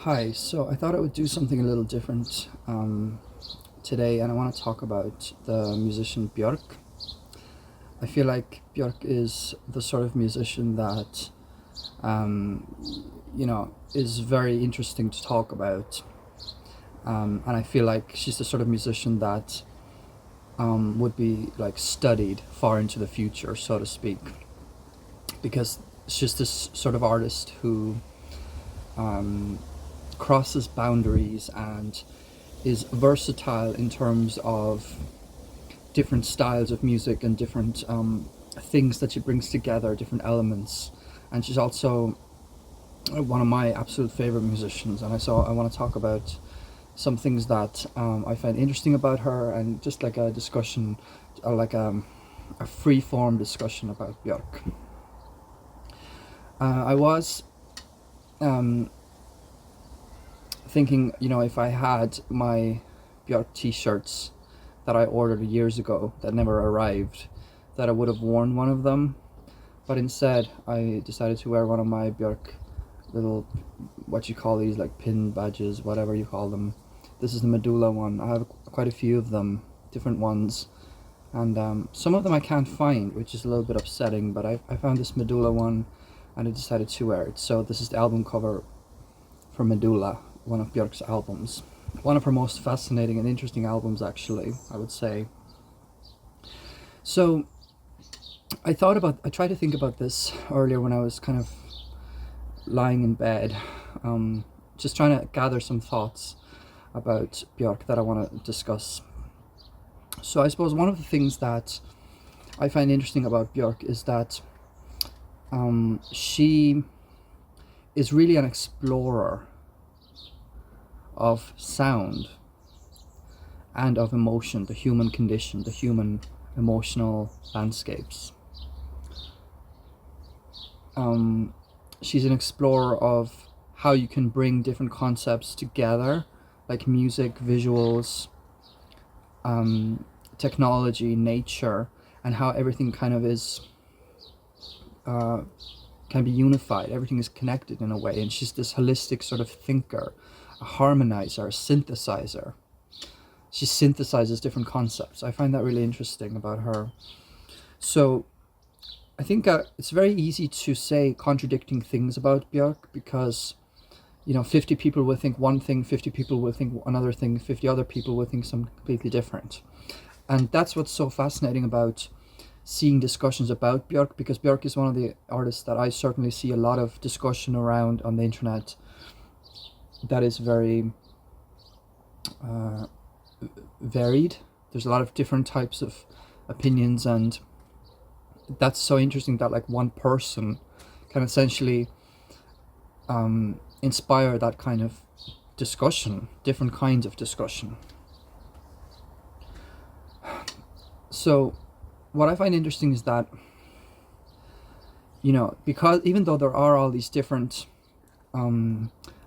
Hi, so I thought I would do something a little different today, and I want to talk about the musician Björk. I feel like Björk is the sort of musician that, um, is very interesting to talk about. And I feel like she's the sort of musician that would be like studied far into the future, so to speak, because she's this sort of artist who um, crosses boundaries and is versatile in terms of different styles of music and different things that she brings together, different elements. And she's also one of my absolute favorite musicians. And I want to talk about some things that I find interesting about her, and just like a discussion, like a free form discussion about Björk. I was um, thinking, if I had my Björk t-shirts that I ordered years ago that never arrived, that I would have worn one of them. But instead, I decided to wear one of my Björk little, what you call these, like pin badges, whatever you call them. This is the Medulla one. I have quite a few of them, different ones. And some of them I can't find, which is a little bit upsetting, but I found this Medulla one and I decided to wear it. So this is the album cover for Medulla, one of Björk's albums. One of her most fascinating and interesting albums, actually, I would say. So I tried to think about this earlier when I was kind of lying in bed, just trying to gather some thoughts about Björk that I want to discuss. So I suppose one of the things that I find interesting about Björk is that she is really an explorer of sound and of emotion, the human condition, the human emotional landscapes. She's an explorer of how you can bring different concepts together, like music, visuals, technology, nature, and how everything kind of is can be unified. Everything is connected in a way, and she's this holistic sort of thinker, a harmonizer, a synthesizer. She synthesizes different concepts. I find that really interesting about her. So I think it's very easy to say contradicting things about Björk, because 50 people will think one thing, 50 people will think another thing, 50 other people will think something completely different. And that's what's so fascinating about seeing discussions about Björk, because Björk is one of the artists that I certainly see a lot of discussion around on the internet that is very varied. There's a lot of different types of opinions, and that's so interesting that like one person can essentially inspire that kind of discussion, different kinds of discussion. So what I find interesting is that, because even though there are all these different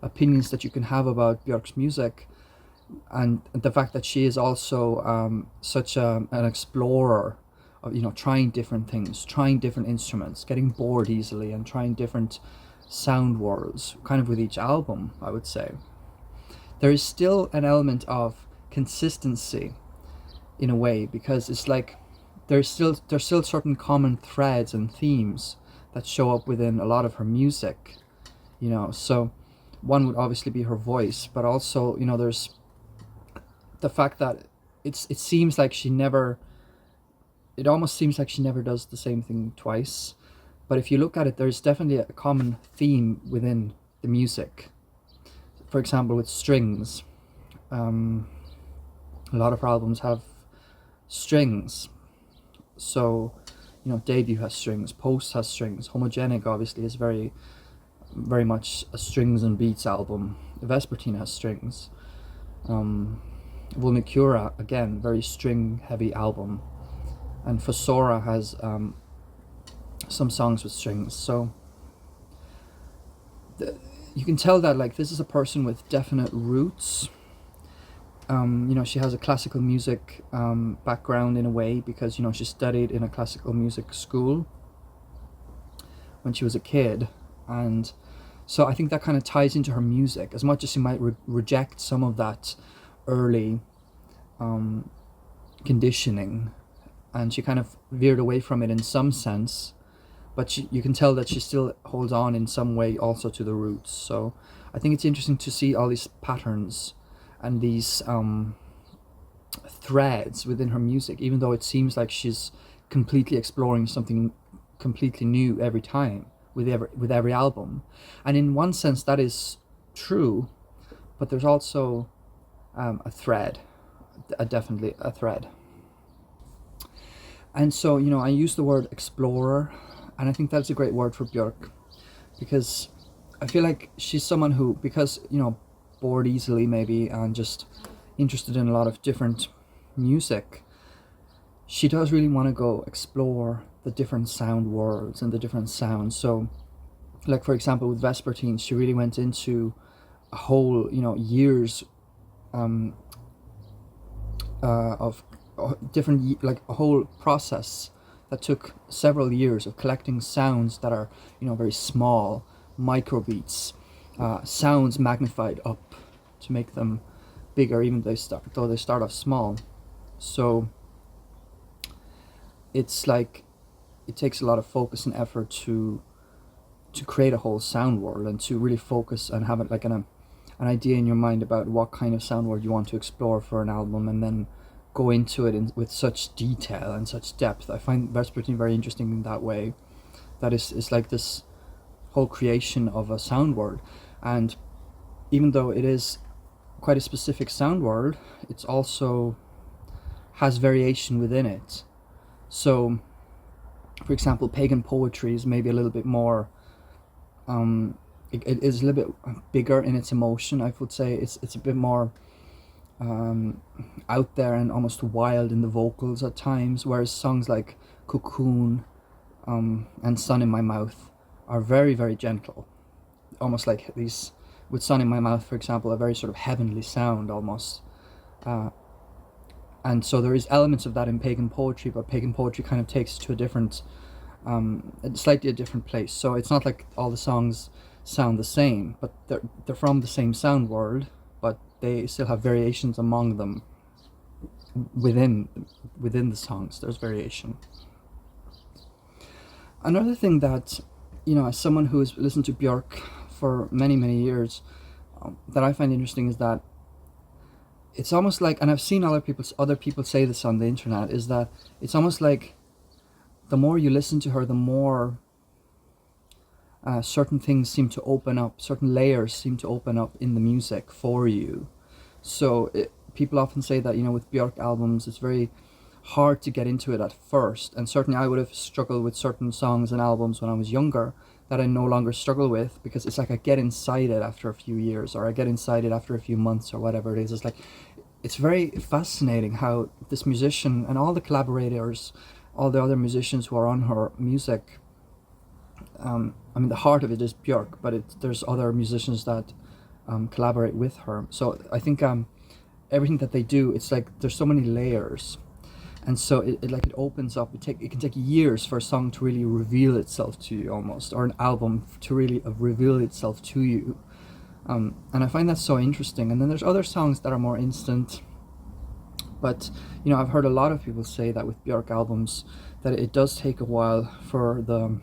opinions that you can have about Björk's music, and the fact that she is also such an explorer of trying different things, trying different instruments, getting bored easily, and trying different sound worlds kind of with each album, I would say there is still an element of consistency in a way, because it's like there's still certain common threads and themes that show up within a lot of her music. So one would obviously be her voice, but also there's the fact that it seems like it almost seems like she never does the same thing twice. But if you look at it, there's definitely a common theme within the music. For example, with strings, a lot of her albums have strings. So Debut has strings, Post has strings, Homogenic obviously is very very much a strings and beats album. Vespertine has strings. Vulnicura, again, very string heavy album. And Fossora has some songs with strings. So you can tell that like this is a person with definite roots. She has a classical music background in a way, because she studied in a classical music school when she was a kid, and So I think that kind of ties into her music, as much as she might reject some of that early conditioning, and she kind of veered away from it in some sense, but you can tell that she still holds on in some way also to the roots. So I think it's interesting to see all these patterns and these threads within her music, even though it seems like she's completely exploring something completely new every time with every album. And in one sense that is true, but there's also a thread, definitely a thread. And so, you know, I use the word explorer, and I think that's a great word for Björk, because I feel like she's someone who, because, you know, bored easily maybe and just interested in a lot of different music, she does really want to go explore the different sound worlds and the different sounds. So, like for example, with Vespertine, she really went into a whole, you know, years of different, like a whole process that took several years of collecting sounds that are, you know, very small, microbeats, sounds magnified up to make them bigger, even though they start off small. So it's like it takes a lot of focus and effort to create a whole sound world, and to really focus and have it like an idea in your mind about what kind of sound world you want to explore for an album, and then go into it with such detail and such depth. I find Vespertine very interesting in that way. That is like this whole creation of a sound world, and even though it is quite a specific sound world, it's also has variation within it. So, for example, pagan poetry is maybe a little bit more. It is a little bit bigger in its emotion. I would say it's a bit more out there and almost wild in the vocals at times, whereas songs like Cocoon and Sun in My Mouth are very, very gentle, almost like these, with Sun in My Mouth for example, a very sort of heavenly sound almost, and so there is elements of that in pagan poetry, but pagan poetry kind of takes it to a different, slightly a different place. So it's not like all the songs sound the same, but they're from the same sound world, but they still have variations among them. Within the songs there's variation. Another thing that, you know, as someone who has listened to Björk for many, many years, that I find interesting is that it's almost like, and I've seen other people say this on the internet, is that it's almost like the more you listen to her, the more certain things seem to open up, certain layers seem to open up in the music for you. So people often say that, you know, with Björk albums, it's very hard to get into it at first. And certainly I would have struggled with certain songs and albums when I was younger that I no longer struggle with, because it's like I get inside it after a few years, or I get inside it after a few months, or whatever it is. It's like, it's very fascinating how this musician and all the collaborators, all the other musicians who are on her music, I mean, the heart of it is Björk, but there's other musicians that collaborate with her. So I think everything that they do, it's like there's so many layers, and so it like it opens up. It can take years for a song to really reveal itself to you, almost, or an album to really reveal itself to you. And I find that so interesting. And then there's other songs that are more instant. But, you know, I've heard a lot of people say that with Björk albums, that it does take a while for the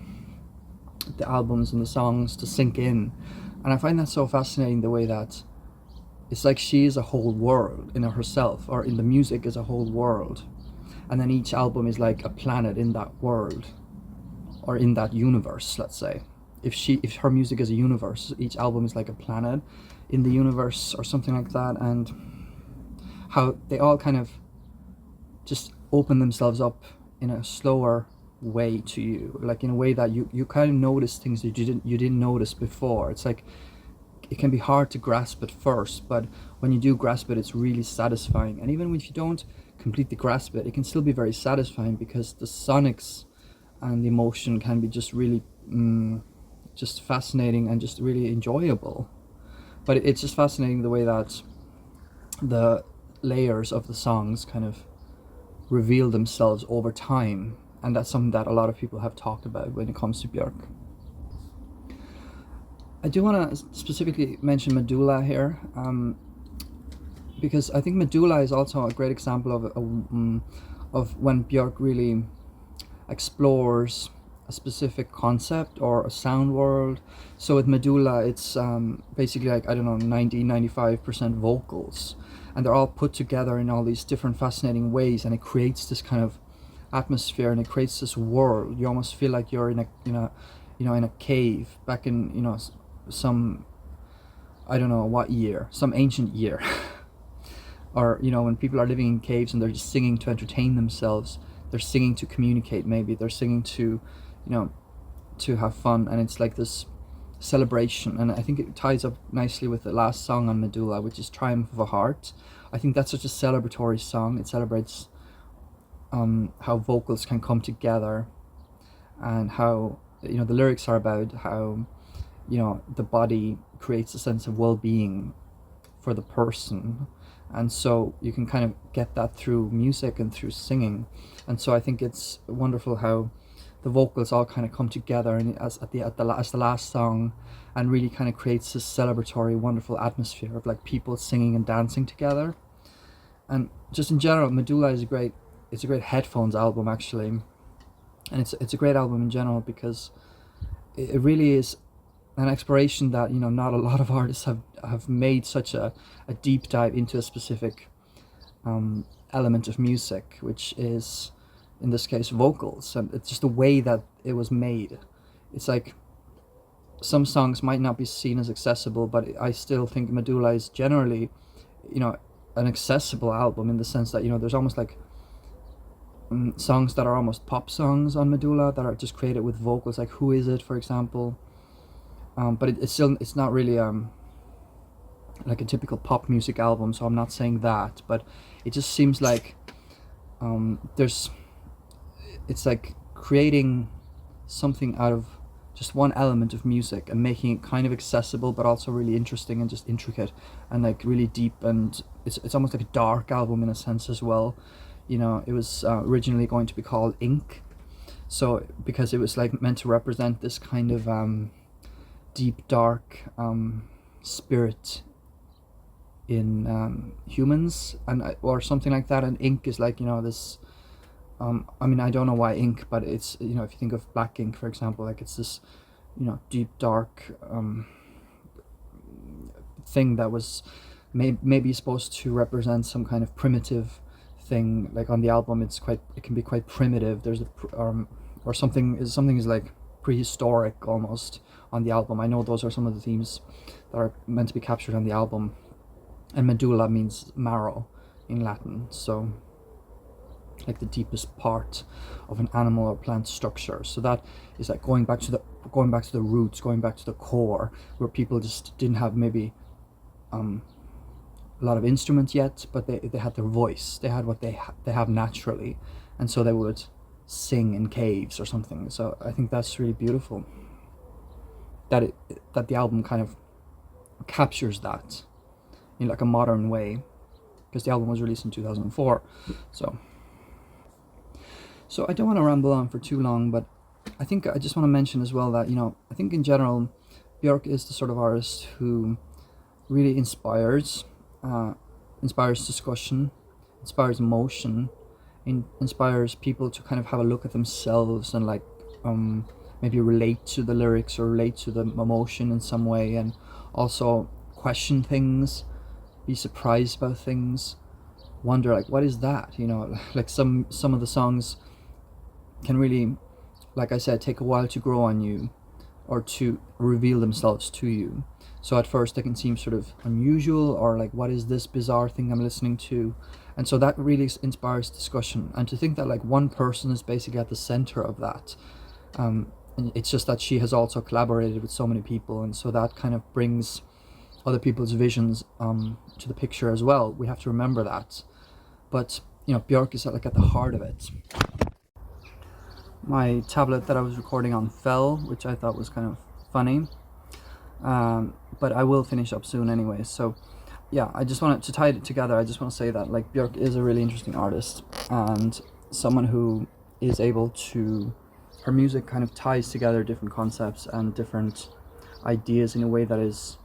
albums and the songs to sink in. And I find that so fascinating, the way that it's like she is a whole world in herself, or in the music is a whole world. And then each album is like a planet in that world, or in that universe, let's say. If her music is a universe, each album is like a planet in the universe, or something like that. And how they all kind of just open themselves up in a slower way to you, like in a way that you kind of notice things that you didn't notice before. It's like it can be hard to grasp at first, but when you do grasp it, it's really satisfying. And even if you don't completely grasp it, it can still be very satisfying, because the sonics and the emotion can be just really just fascinating and just really enjoyable. But it's just fascinating the way that the layers of the songs kind of reveal themselves over time, and that's something that a lot of people have talked about when it comes to Björk. I do want to specifically mention Medulla here, because I think Medulla is also a great example of when Björk really explores a specific concept or a sound world. So with Medulla, it's basically like, I don't know, 90-95% vocals, and they're all put together in all these different fascinating ways, and it creates this kind of atmosphere, and it creates this world. You almost feel like you're in a cave back in, some, I don't know what year, some ancient year. Or when people are living in caves and they're just singing to entertain themselves. They're singing to communicate, maybe they're singing to, to have fun, and it's like this celebration. And I think it ties up nicely with the last song on Medulla, which is Triumph of a Heart. I think that's such a celebratory song. It celebrates how vocals can come together, and how the lyrics are about how the body creates a sense of well-being for the person, and so you can kind of get that through music and through singing. And so I think it's wonderful how the vocals all kind of come together, and as the last song, and really kind of creates this celebratory, wonderful atmosphere of like people singing and dancing together. And just in general, Medulla is it's a great headphones album, actually, and it's a great album in general, because it really is an exploration that not a lot of artists have made such a deep dive into a specific element of music, which is, in this case, vocals. And it's just the way that it was made. It's like some songs might not be seen as accessible, but I still think Medulla is generally an accessible album, in the sense that there's almost like songs that are almost pop songs on Medulla that are just created with vocals, like Who Is It, for example. But it's not really like a typical pop music album, so I'm not saying that, but it just seems like it's like creating something out of just one element of music and making it kind of accessible, but also really interesting and just intricate and like really deep. And it's almost like a dark album in a sense as well. It was originally going to be called Ink, so because it was like meant to represent this kind of deep, dark spirit in humans, and or something like that. And ink is like this. I mean, I don't know why ink, but it's if you think of black ink, for example, like it's this deep, dark thing that was maybe supposed to represent some kind of primitive thing. Like on the album, it can be quite primitive. There's or something is like prehistoric almost on the album. I know those are some of the themes that are meant to be captured on the album. And medulla means marrow in Latin, so like the deepest part of an animal or plant structure. So that is like going back to the roots, going back to the core, where people just didn't have maybe a lot of instruments yet, but they had their voice, they had what they have naturally, and so they would sing in caves or something. So I think that's really beautiful that the album kind of captures that in like a modern way, because the album was released in 2004. So I don't want to ramble on for too long, but I think I just want to mention as well that I think in general Björk is the sort of artist who really inspires discussion, inspires emotion, inspires people to kind of have a look at themselves and like maybe relate to the lyrics or relate to the emotion in some way, and also question things, be surprised about things, wonder like what is that, like some of the songs can really, like I said, take a while to grow on you or to reveal themselves to you. So at first they can seem sort of unusual, or like, what is this bizarre thing I'm listening to? And so that really inspires discussion, and to think that like one person is basically at the center of that. And it's just that she has also collaborated with so many people, and so that kind of brings other people's visions to the picture as well. We have to remember that. But Björk is like at the heart of it. My tablet that I was recording on fell, which I thought was kind of funny, but I will finish up soon anyway. So yeah, I just wanted to tie it together. I just want to say that like Björk is a really interesting artist, and someone who is able to, her music kind of ties together different concepts and different ideas in a way that is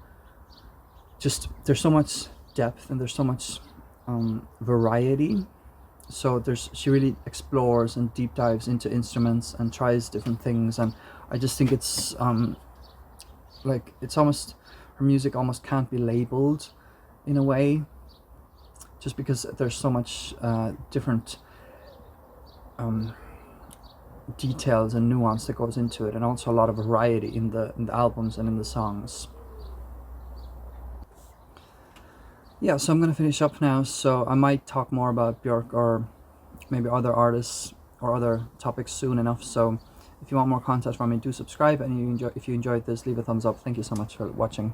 just, there's so much depth and there's so much variety. So she really explores and deep dives into instruments and tries different things, and I just think it's like, it's almost, her music almost can't be labeled in a way, just because there's so much different details and nuance that goes into it, and also a lot of variety in the albums and in the songs. Yeah, so I'm gonna finish up now. So I might talk more about Björk or maybe other artists or other topics soon enough. So if you want more content from me, do subscribe, and if you enjoyed this, leave a thumbs up. Thank you so much for watching.